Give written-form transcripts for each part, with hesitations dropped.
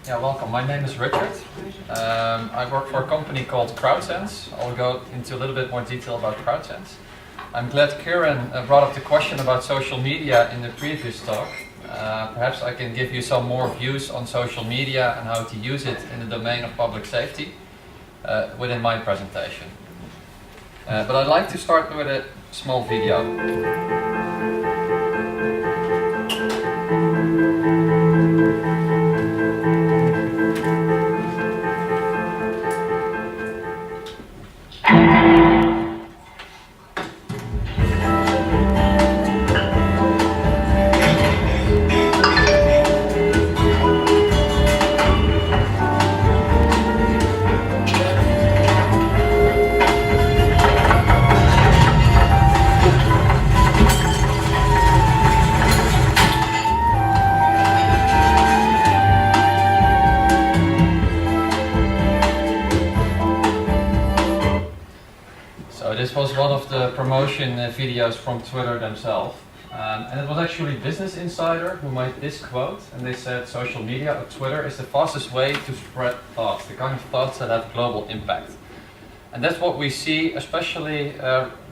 Yeah, welcome. My name is Richard. I work for a company called Twitcident. I'll go into a little bit more detail about Twitcident. I'm glad Kieran brought up the question about social media in the previous talk. Perhaps I can give you some more views on social media and how to use it in the domain of public safety within my presentation. But I'd like to start with a small video. This was one of the promotion videos from Twitter themselves, and it was actually Business Insider who made this quote, and they said social media or Twitter is the fastest way to spread thoughts, the kind of thoughts that have global impact. And that's what we see especially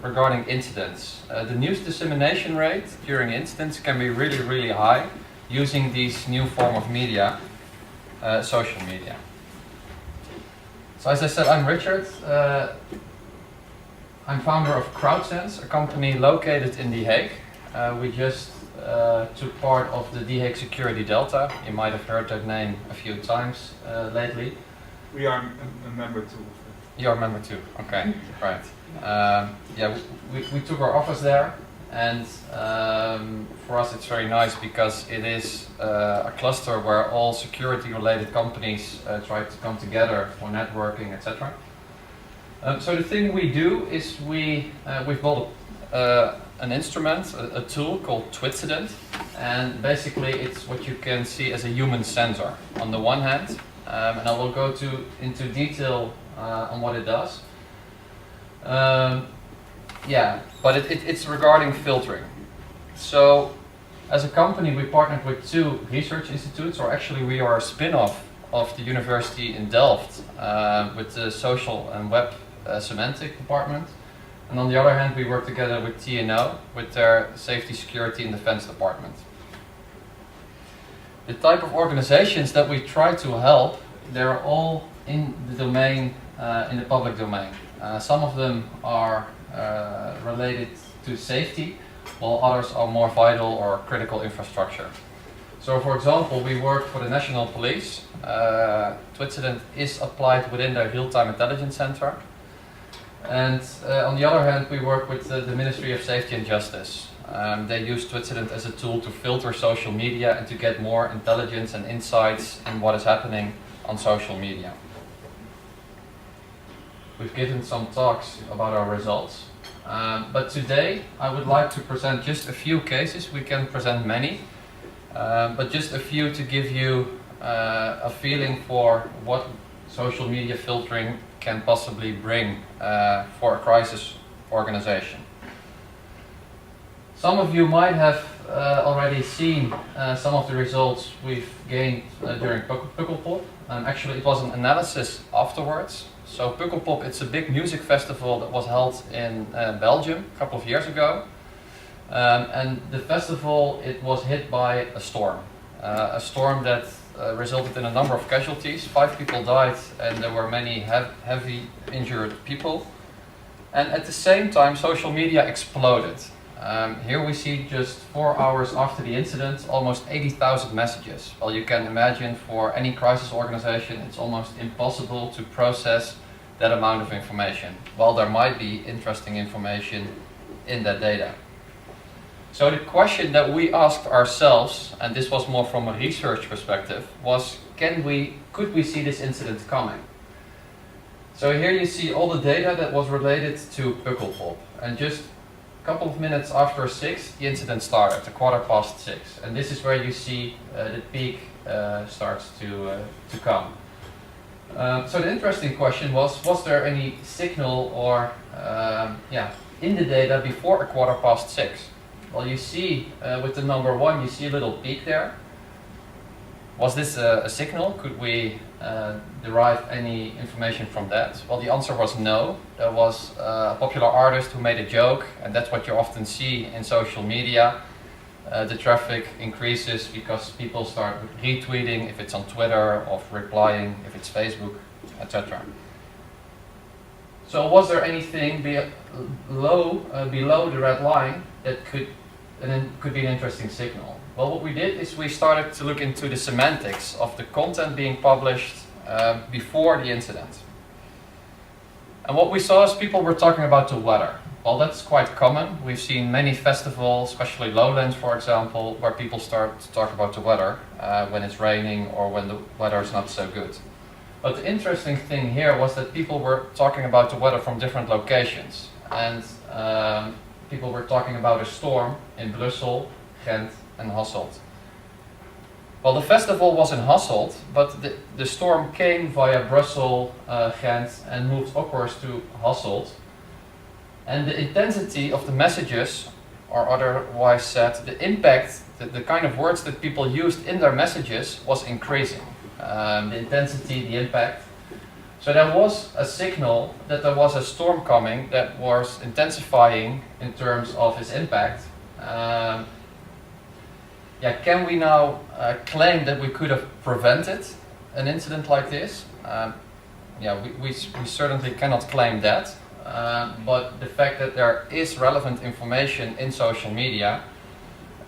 regarding incidents. The news dissemination rate during incidents can be really high using these new form of media, social media. So as I said, I'm Richard. I'm founder of Twitcident, a company located in The Hague. We just took part of the The Hague Security Delta. You might have heard that name a few times lately. We are a member too. You're a member too, okay, right. Yeah, we took our office there, and for us it's very nice because it is a cluster where all security related companies try to come together for networking, etc. So the thing we do is we've built an instrument, a tool called Twitcident, and basically it's what you can see as a human sensor on the one hand, and I will go into detail on what it does. Yeah, but it's regarding filtering. So as a company we partnered with two research institutes, or actually we are a spin-off of the university in Delft with the social and web semantic department, and on the other hand we work together with TNO with their safety, security and defense department. The type of organizations that we try to help, they're all in the domain, in the public domain. Some of them are related to safety, while others are more vital or critical infrastructure. So for example, we work for the National Police. Twitcident is applied within their real-time intelligence center. And on the other hand, we work with the Ministry of Safety and Justice. They use Twitcident as a tool to filter social media and to get more intelligence and insights in what is happening on social media. We've given some talks about our results, but today I would like to present just a few cases. We can present many, but just a few to give you a feeling for what social media filtering can possibly bring for a crisis organization. Some of you might have already seen some of the results we've gained during Pukkelpop. Actually it was an analysis afterwards. So Pukkelpop, it's a big music festival that was held in Belgium a couple of years ago. And the festival, it was hit by a storm that resulted in a number of casualties. 5 people died and there were many heavy injured people. And at the same time social media exploded. Here we see just 4 hours after the incident almost 80,000 messages. Well, you can imagine for any crisis organization it's almost impossible to process that amount of information, while there might be interesting information in that data. So the question that we asked ourselves, and this was more from a research perspective, was could we see this incident coming? So here you see all the data that was related to Pukkelpop, and just a couple of minutes after 6 the incident started, a 6:15, and this is where you see the peak starts to come. So the interesting question was there any signal or in the data before a 6:15? Well, you see with the number 1, you see a little peak there. Was this a signal? Could we derive any information from that? Well, the answer was no. There was a popular artist who made a joke, and that's what you often see in social media. The traffic increases because people start retweeting if it's on Twitter, or replying if it's Facebook, etc. So was there anything below the red line that could be an interesting signal? Well, what we did is we started to look into the semantics of the content being published before the incident. And what we saw is people were talking about the weather. Well, that's quite common. We've seen many festivals, especially Lowlands, for example, where people start to talk about the weather when it's raining or when the weather is not so good. But the interesting thing here was that people were talking about the weather from different locations. And people were talking about a storm in Brussels, Ghent and Hasselt. Well, the festival was in Hasselt, but the storm came via Brussels, Ghent and moved upwards to Hasselt. And the intensity of the messages, or otherwise said, the impact, the kind of words that people used in their messages was increasing. The intensity, the impact. So there was a signal that there was a storm coming that was intensifying in terms of its impact. Can we now claim that we could have prevented an incident like this? We certainly cannot claim that. But the fact that there is relevant information in social media,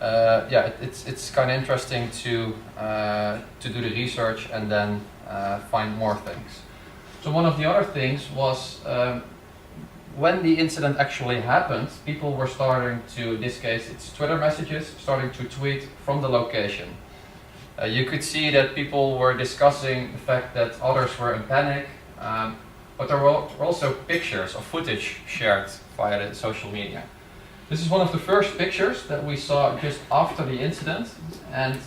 it's kind of interesting to do the research and then find more things. So one of the other things was when the incident actually happened, people were starting to, in this case it's Twitter messages, starting to tweet from the location. You could see that people were discussing the fact that others were in panic, but there were also pictures or footage shared via the social media. This is one of the first pictures that we saw just after the incident, and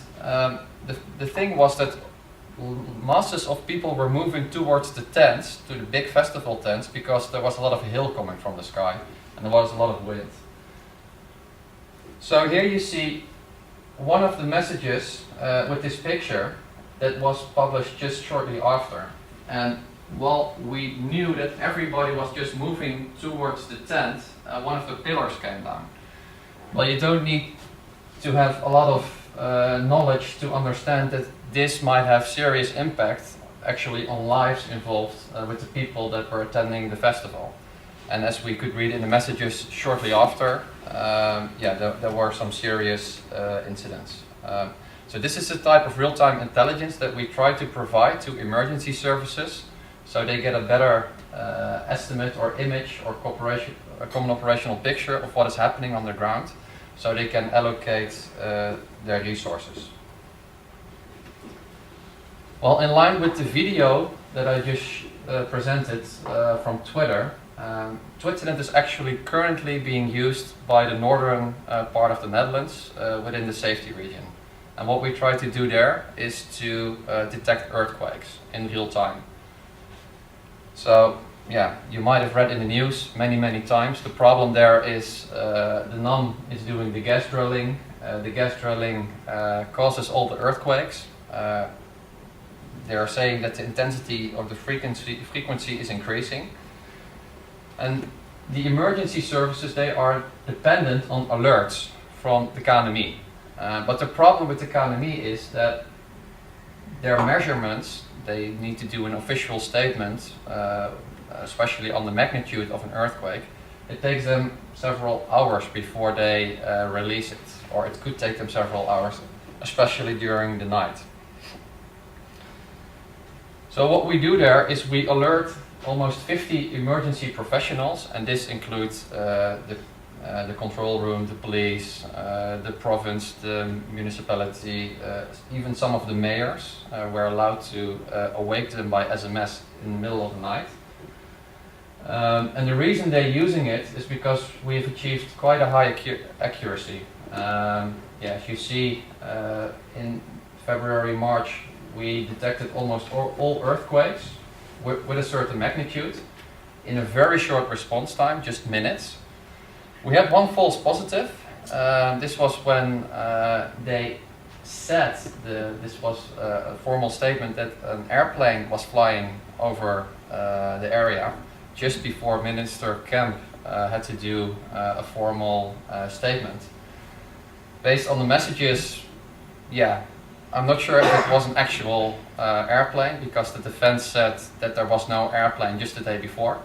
the thing was that masses of people were moving towards the tents, to the big festival tents, because there was a lot of hail coming from the sky and there was a lot of wind. So here you see one of the messages with this picture that was published just shortly after. And while we knew that everybody was just moving towards the tent, one of the pillars came down. Well, you don't need to have a lot of knowledge to understand that this might have serious impact actually on lives involved with the people that were attending the festival. And as we could read in the messages shortly after, there were some serious incidents. So this is the type of real-time intelligence that we try to provide to emergency services, so they get a better estimate or image or a common operational picture of what is happening on the ground, so they can allocate their resources. Well, in line with the video that I just presented from Twitter, Twitcident is actually currently being used by the northern part of the Netherlands within the safety region. And what we try to do there is to detect earthquakes in real time. So, you might have read in the news many times. The problem there is the NAM is doing the gas drilling. The gas drilling causes all the earthquakes. They are saying that the intensity of the frequency is increasing. And the emergency services, they are dependent on alerts from the KNMI. But the problem with the KNMI is that their measurements, they need to do an official statement, especially on the magnitude of an earthquake. It takes them several hours before they release it, or it could take them several hours, especially during the night. So what we do there is we alert almost 50 emergency professionals, and this includes the control room, the police, the province, the municipality, even some of the mayors. We're allowed to awake them by SMS in the middle of the night. And the reason they're using it is because we've achieved quite a high accuracy. As you see, in February, March, we detected almost all earthquakes with a certain magnitude in a very short response time, just minutes. We had one false positive. This was when they said, this was a formal statement that an airplane was flying over the area just before Minister Kemp had to do a formal statement. Based on the messages, yeah, I'm not sure if it was an actual airplane, because the defense said that there was no airplane just the day before.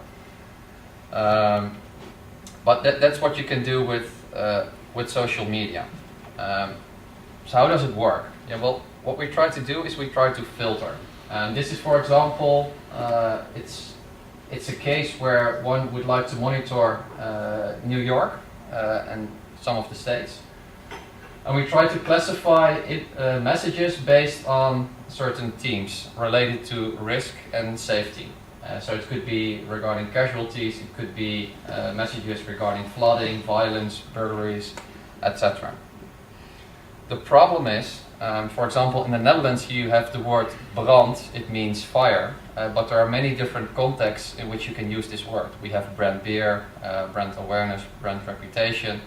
But that's what you can do with social media. So how does it work? Yeah, well, what we try to do is we try to filter. And this is, for example, it's a case where one would like to monitor New York and some of the states. And we try to classify messages based on certain themes related to risk and safety. So it could be regarding casualties, it could be messages regarding flooding, violence, burglaries, etc. The problem is, for example, in the Netherlands you have the word brand, it means fire, but there are many different contexts in which you can use this word. We have brand beer, brand awareness, brand reputation.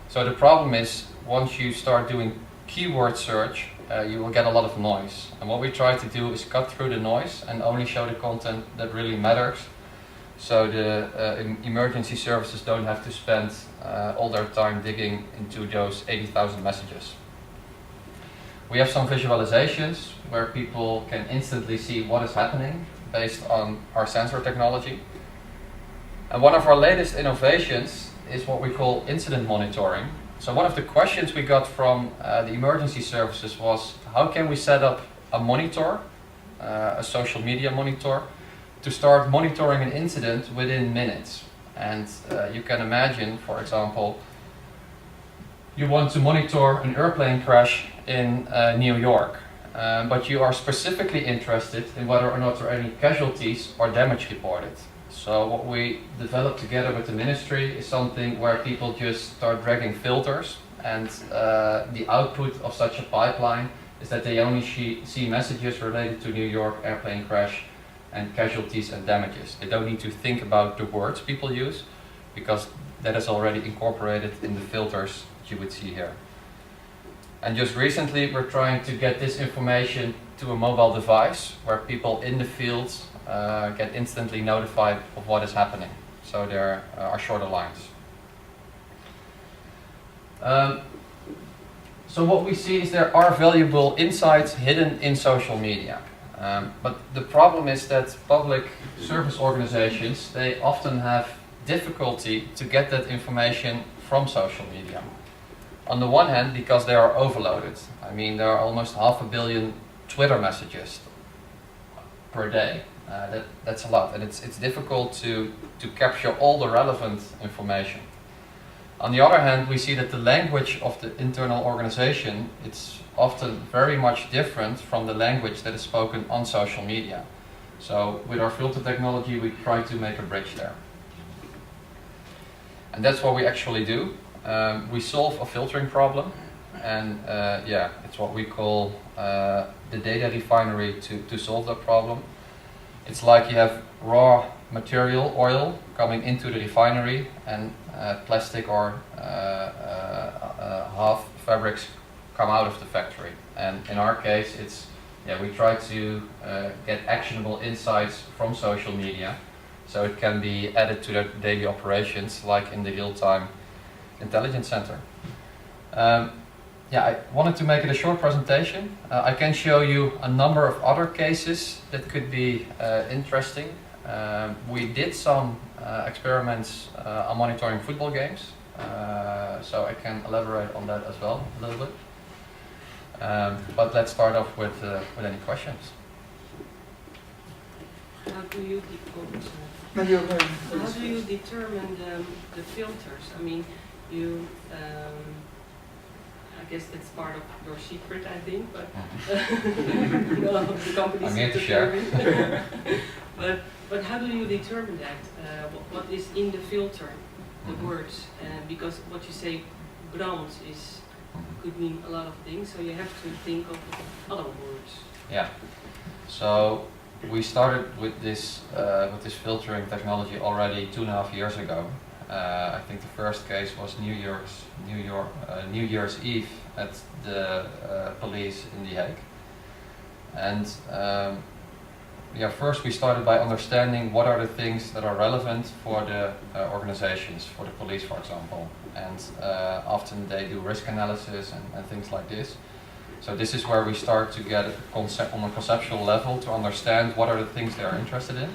So the problem is, once you start doing keyword search, you will get a lot of noise. And what we try to do is cut through the noise and only show the content that really matters. So the emergency services don't have to spend all their time digging into those 80,000 messages. We have some visualizations where people can instantly see what is happening based on our sensor technology. And one of our latest innovations is what we call incident monitoring. So one of the questions we got from the emergency services was, how can we set up a monitor, a social media monitor, to start monitoring an incident within minutes? And you can imagine, for example, you want to monitor an airplane crash in New York, but you are specifically interested in whether or not there are any casualties or damage reported. So what we developed together with the ministry is something where people just start dragging filters, and the output of such a pipeline is that they only see messages related to New York airplane crash and casualties and damages. They don't need to think about the words people use, because that is already incorporated in the filters you would see here. And just recently we're trying to get this information to a mobile device where people in the field get instantly notified of what is happening. So there are shorter lines. So what we see is there are valuable insights hidden in social media. But the problem is that public service organizations, they often have difficulty to get that information from social media. On the one hand, because they are overloaded. I mean, there are almost 500 million Twitter messages per day. That's a lot, and it's difficult to capture all the relevant information. On the other hand, we see that the language of the internal organization, it's often very much different from the language that is spoken on social media. So with our filter technology, we try to make a bridge there. And that's what we actually do. We solve a filtering problem, and yeah, it's what we call the data refinery to solve that problem. It's like you have raw material, oil, coming into the refinery, and plastic or half fabrics come out of the factory. And in our case, it's, yeah, we try to get actionable insights from social media, so it can be added to their daily operations, like in the real-time intelligence center. Yeah, I wanted to make it a short presentation. I can show you a number of other cases that could be interesting. We did some experiments on monitoring football games, so I can elaborate on that as well a little bit. But let's start off with any questions. How do you determine the filters? I mean, you. I guess that's part of your secret, I think, but no, the company I'm here to share. But how do you determine that? What is in the filter, the words? Because what you say, brand, could mean a lot of things, so you have to think of other words. Yeah. So we started with this filtering technology already 2.5 years ago. I think the first case was New Year's Eve at the police in The Hague. And yeah, first we started by understanding what are the things that are relevant for the organizations, for the police, for example. And often they do risk analysis and things like this. So this is where we start to get on a conceptual level to understand what are the things they are interested in.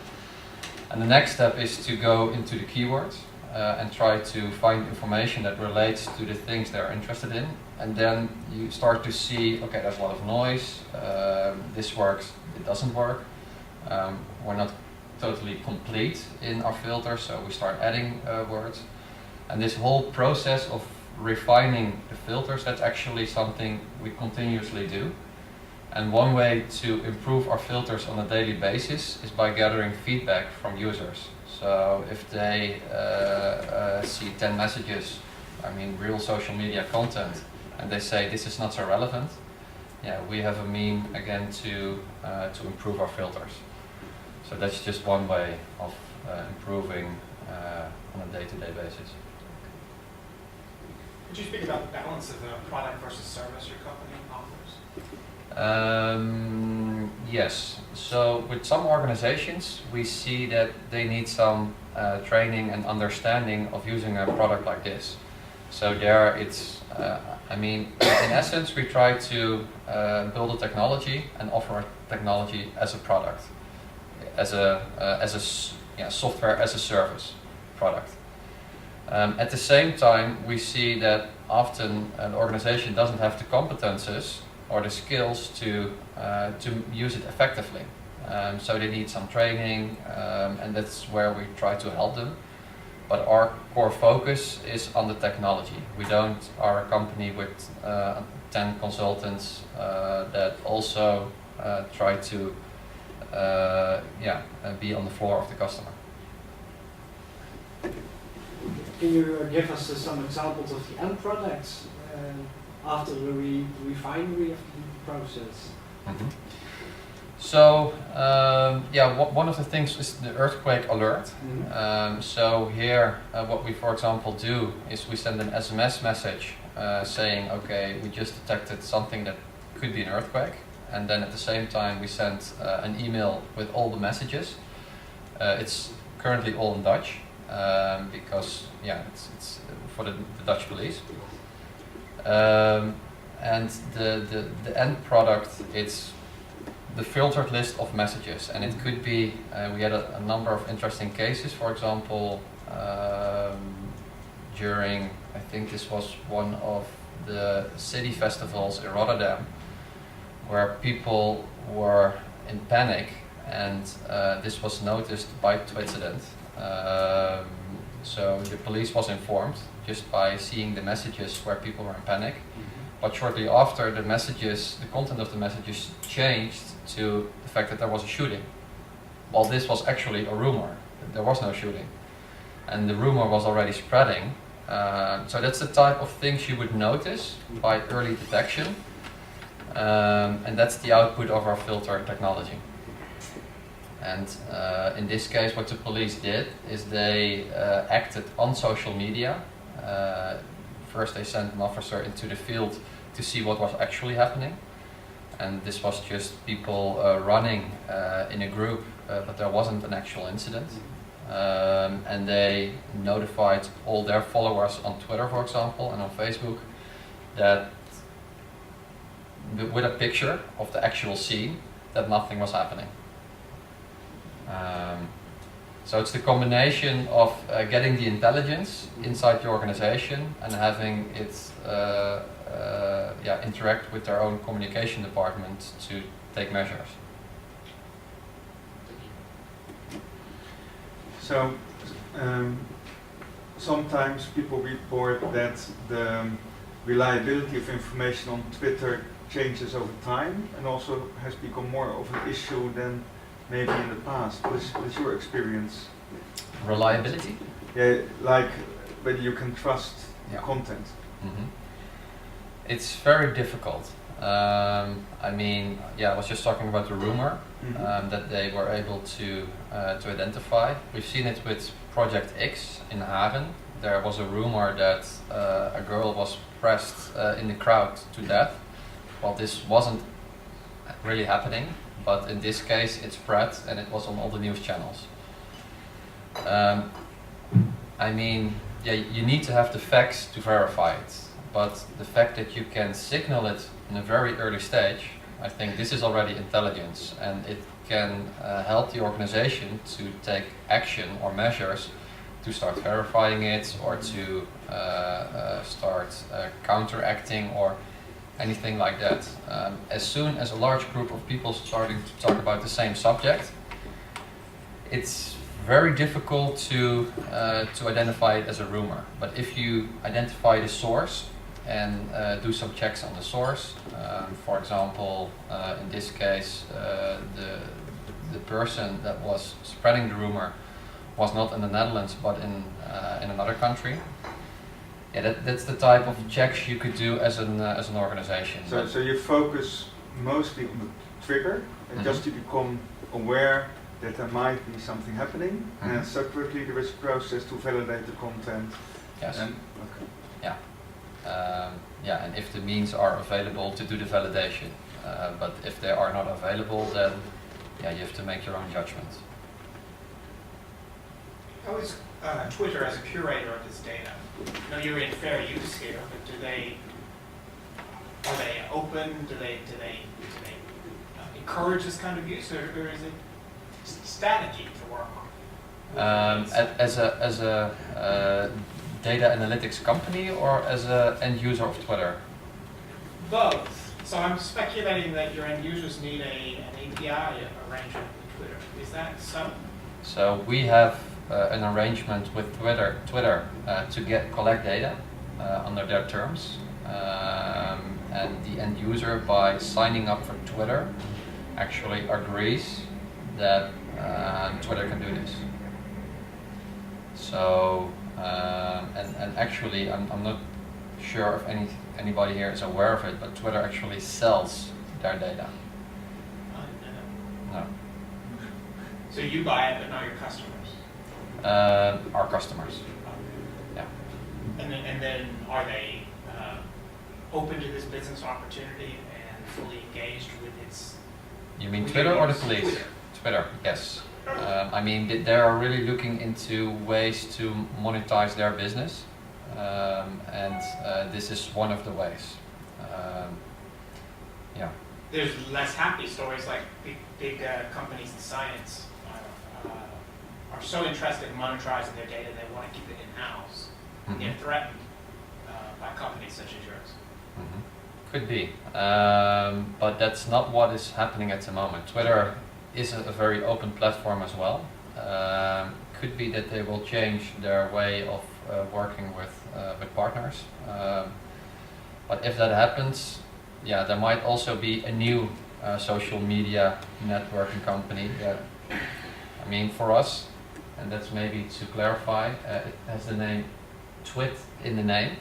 And the next step is to go into the keywords and try to find information that relates to the things they're interested in. And then you start to see, okay, there's a lot of noise, this works, it doesn't work. We're not totally complete in our filter, so we start adding words. And this whole process of refining the filters, that's actually something we continuously do. And one way to improve our filters on a daily basis is by gathering feedback from users. So if they see 10 messages, I mean real social media content, and they say this is not so relevant, yeah, we have a mean again to improve our filters. So that's just one way of improving on a day-to-day basis. Could you speak about the balance of product versus service your company offers? Yes. So with some organizations, we see that they need some training and understanding of using a product like this. So there it's, I mean, in essence, we try to build a technology and offer a technology as a product, as a software as a service product. At the same time, we see that often an organization doesn't have the competences or the skills to use it effectively. So they need some training, and that's where we try to help them. But our core focus is on the technology. We are a company with 10 consultants that also try to be on the floor of the customer. Can you give us some examples of the end products after the refinery of the process? Mm-hmm. So one of the things is the earthquake alert. Mm-hmm. So here, what we, for example, do is we send an SMS message saying, okay, we just detected something that could be an earthquake, and then at the same time we send an email with all the messages. It's currently all in Dutch because it's for the Dutch police. And the end product, it's the filtered list of messages, and it could be, we had a number of interesting cases, for example, during, I think this was one of the city festivals in Rotterdam, where people were in panic, and this was noticed by Twitcident. So the police was informed just by seeing the messages where people were in panic. But shortly after, the content of the messages changed to the fact that there was a shooting. Well, this was actually a rumor. There was no shooting. And the rumor was already spreading. So that's the type of things you would notice by early detection. And that's the output of our filter technology. And in this case, what the police did is they acted on social media. First they sent an officer into the field to see what was actually happening. And this was just people running in a group, but there wasn't an actual incident. And they notified all their followers on Twitter, for example, and on Facebook, that with a picture of the actual scene, that nothing was happening. So it's the combination of getting the intelligence inside the organization and having it interact with their own communication department to take measures. So sometimes people report that the reliability of information on Twitter changes over time and also has become more of an issue than maybe in the past. What's your experience? Reliability? Yeah, like whether you can trust content. Mm-hmm. It's very difficult. I mean, I was just talking about the rumor that they were able to identify. We've seen it with Project X in Hagen, there was a rumor that a girl was pressed in the crowd to death. Well, this wasn't really happening, but in this case it spread and it was on all the news channels. I mean, yeah, you need to have the facts to verify it, but the fact that you can signal it in a very early stage, I think this is already intelligence, and it can help the organization to take action or measures to start verifying it, or to start counteracting or anything like that. As soon as a large group of people starting to talk about the same subject, it's very difficult to identify it as a rumor. But if you identify the source and do some checks on the source, for example, in this case, the person that was spreading the rumor was not in the Netherlands but in another country. Yeah, that's the type of checks you could do as an organization. So you focus mostly on the trigger, and just to become aware that there might be something happening, and separately there is a process to validate the content. Yes. And, okay. Yeah. Yeah, and if the means are available to do the validation, but if they are not available, then yeah, you have to make your own judgment. How is Twitter as a curator of this data? I know you're in fair use here, but are they open? Do they encourage this kind of use, or is it strategy to work on? As a data analytics company, or as an end user of Twitter? Both. So I'm speculating that your end users need an API arrangement with Twitter. Is that so? So we have an arrangement with Twitter to collect data under their terms, and the end user, by signing up for Twitter, actually agrees that Twitter can do this. So and actually I'm not sure if anybody here is aware of it, but Twitter actually sells their data. No. So you buy it, but not your customers? Our customers. Yeah. And then are they open to this business opportunity and fully engaged with its? You mean Twitter or the police? Twitter, yes. I mean, they are really looking into ways to monetize their business, and this is one of the ways. Yeah. There's less happy stories, like big companies in science are so interested in monetizing their data they want to keep it in-house. Mm-hmm. They're threatened by companies such as yours. Mm-hmm. Could be, but that's not what is happening at the moment. Twitter is a very open platform as well. Could be that they will change their way of working with partners. But if that happens, yeah, there might also be a new social media networking company. I mean, for us, and that's maybe to clarify, it has the name Twit in the name.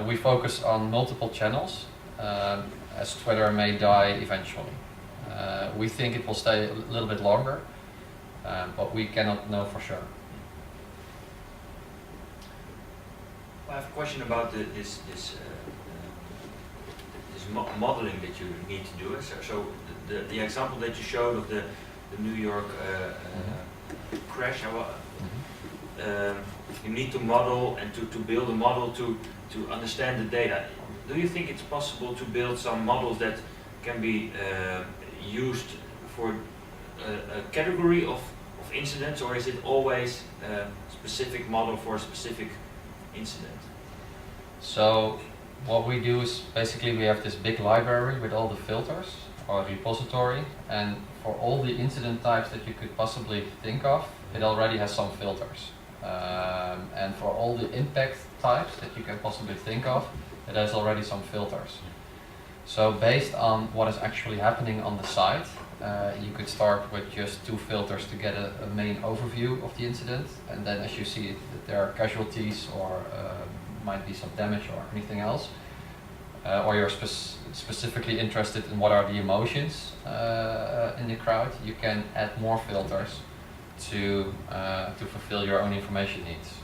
We focus on multiple channels, as Twitter may die eventually. We think it will stay a little bit longer, but we cannot know for sure. I have a question about this modeling that you need to do. So the example that you showed of the New York crash, you need to model and to build a model to understand the data. Do you think it's possible to build some models that can be used for a category of incidents, or is it always a specific model for a specific incident? So what we do is basically we have this big library with all the filters, or repository, and for all the incident types that you could possibly think of, it already has some filters. And for all the impact types that you can possibly think of, it has already some filters. So based on what is actually happening on the site, you could start with just 2 filters to get a main overview of the incident, and then as you see that there are casualties or might be some damage or anything else, or you're specifically interested in what are the emotions in the crowd, you can add more filters to fulfill your own information needs.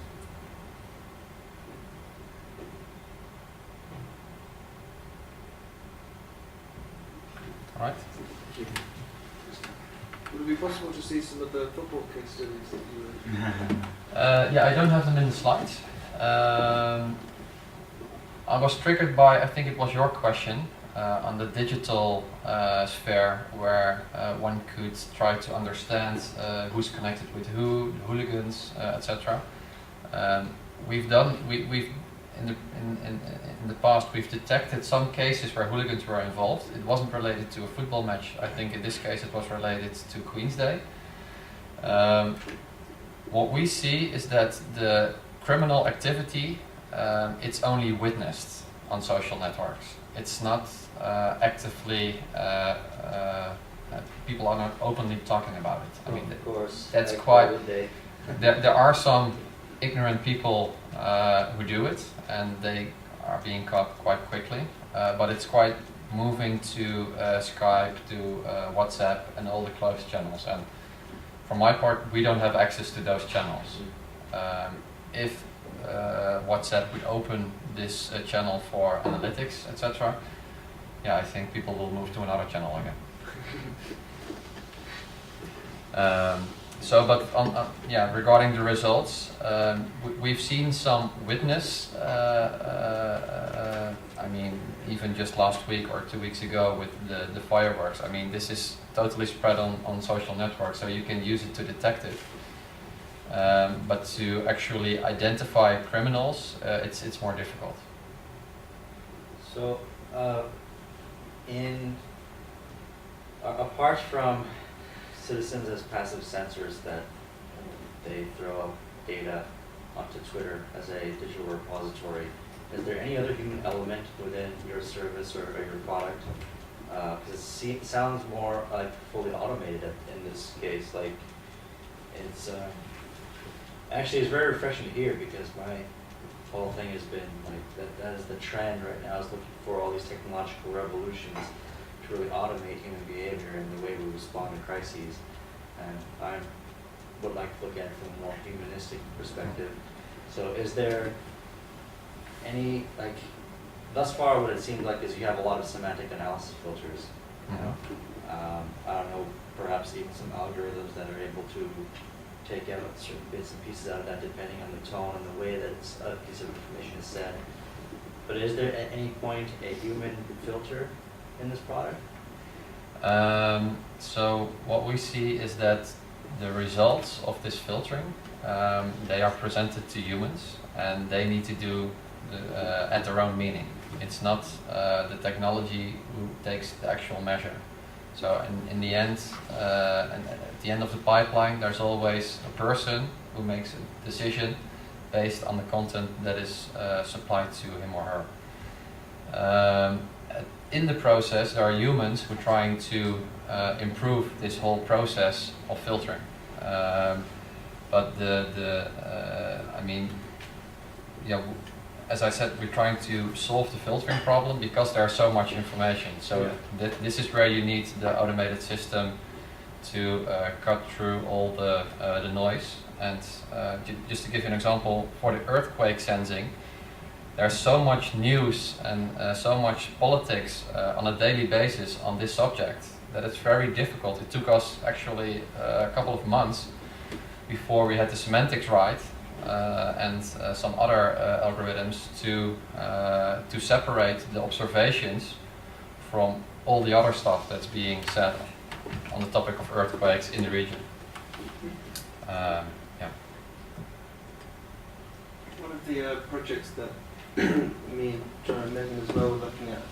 All right. Would it be possible to see some of the football case studies that you Yeah, I don't have them in the slides. I was triggered by, I think it was your question, on the digital sphere, where one could try to understand who's connected with who, hooligans, etc. We've in the past we've detected some cases where hooligans were involved. It wasn't related to a football match. I think in this case it was related to Queen's Day. What we see is that the criminal activity, it's only witnessed on social networks. It's not actively, people are not openly talking about it. I mean, of course, that's like quite, Day. there are some ignorant people who do it, and they are being caught quite quickly, but it's quite moving to Skype, to WhatsApp and all the closed channels. And for my part, we don't have access to those channels. If WhatsApp would open this channel for analytics, etc., yeah, I think people will move to another channel again. But yeah, regarding the results, we've seen some witness. I mean, even just last week or 2 weeks ago with the fireworks. I mean, this is totally spread on social networks, so you can use it to detect it. But to actually identify criminals, it's more difficult. So, apart from citizens as passive sensors that they throw up data onto Twitter as a digital repository, is there any other human element within your service or your product? Because it sounds more like fully automated in this case. Like it's actually it's very refreshing to hear, because my whole thing has been like that is the trend right now, is looking for all these technological revolutions to really automate human behavior and the way we respond to crises. And I would like to look at it from a more humanistic perspective. So is there any, like, thus far what it seems like is you have a lot of semantic analysis filters, you know? I don't know, perhaps even some algorithms that are able to take out certain bits and pieces out of that depending on the tone and the way that a piece of information is said. But is there at any point a human filter in this product? So what we see is that the results of this filtering, they are presented to humans, and they need to do at their own meaning. It's not the technology who takes the actual measure. So in the end, and at the end of the pipeline, there's always a person who makes a decision based on the content that is supplied to him or her. In the process, there are humans who are trying to improve this whole process of filtering. But I mean, yeah, as I said, we're trying to solve the filtering problem because there's so much information. So this is where you need the automated system to cut through all the noise. And just to give you an example, for the earthquake sensing, there's so much news and so much politics on a daily basis on this subject that it's very difficult. It took us actually a couple of months before we had the semantics right and some other algorithms to separate the observations from all the other stuff that's being said on the topic of earthquakes in the region. Yeah. One of the projects that me and John and Megan as well were looking at,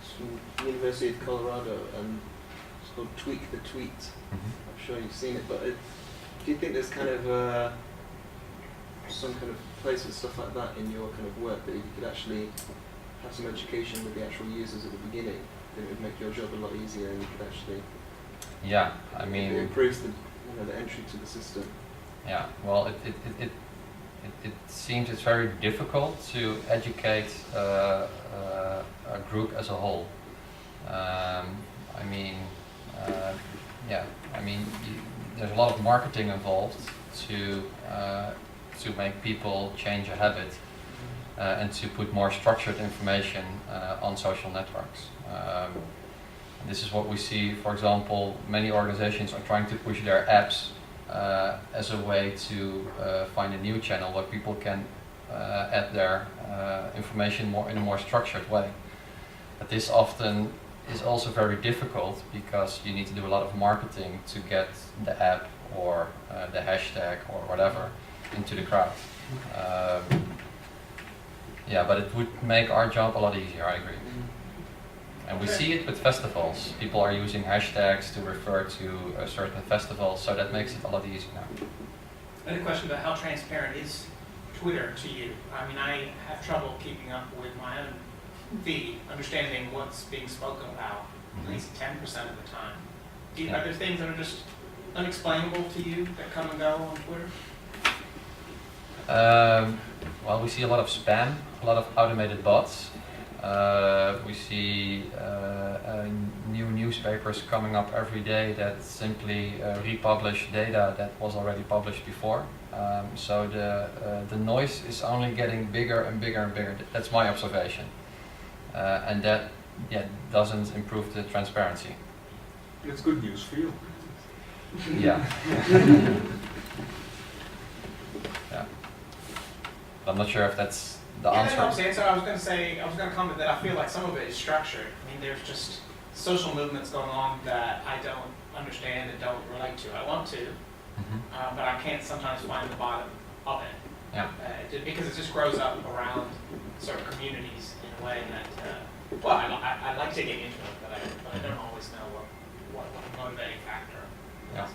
it's from the University of Colorado, and it's called Tweak the Tweet. I'm sure you've seen it, but do you think there's kind of some kind of place for stuff like that in your kind of work, that you could actually have some education with the actual users at the beginning? It would make your job a lot easier, and you could actually, Yeah, I mean, it improves the the entry to the system. Yeah, well, it seems it's very difficult to educate a group as a whole. I mean, yeah, I mean, there's a lot of marketing involved to make people change a habit and to put more structured information on social networks. This is what we see, for example, many organizations are trying to push their apps as a way to find a new channel where people can add their information in a more structured way. But this often is also very difficult because you need to do a lot of marketing to get the app or the hashtag or whatever into the crowd. Yeah, but it would make our job a lot easier, I agree. And we see it with festivals. People are using hashtags to refer to certain festivals, so that makes it a lot easier now. Another question about how transparent is Twitter to you? I mean, I have trouble keeping up with my own feed, understanding what's being spoken about, at least 10% of the time. Are there things that are just unexplainable to you that come and go on Twitter? Well, we see a lot of spam, a lot of automated bots. We see new newspapers coming up every day that simply republish data that was already published before. So the noise is only getting bigger and bigger and bigger. That's my observation. And that doesn't improve the transparency. It's good news for you. Yeah. Yeah. But I'm not sure if that's the answer. I understand. So I was going to comment that I feel like some of it is structured. I mean, there's just social movements going on that I don't understand and don't relate to. I want to, but I can't sometimes find the bottom of it. Yeah. Because it just grows up around certain communities in a way that, well, I like digging into it, but I don't always know what the motivating factor is. Yeah.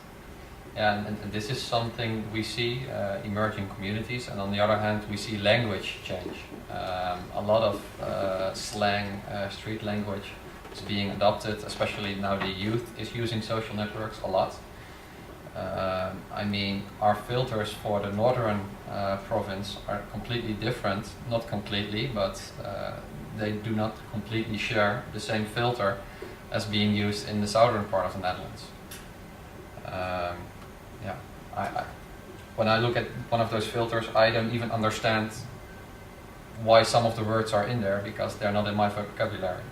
Yeah, and this is something we see emerging communities, and on the other hand, we see language change. A lot of slang, street language is being adopted, especially now the youth is using social networks a lot. I mean, our filters for the northern province are completely different, not completely, but they do not completely share the same filter as being used in the southern part of the Netherlands. Yeah, when I look at one of those filters, I don't even understand why some of the words are in there because they're not in my vocabulary.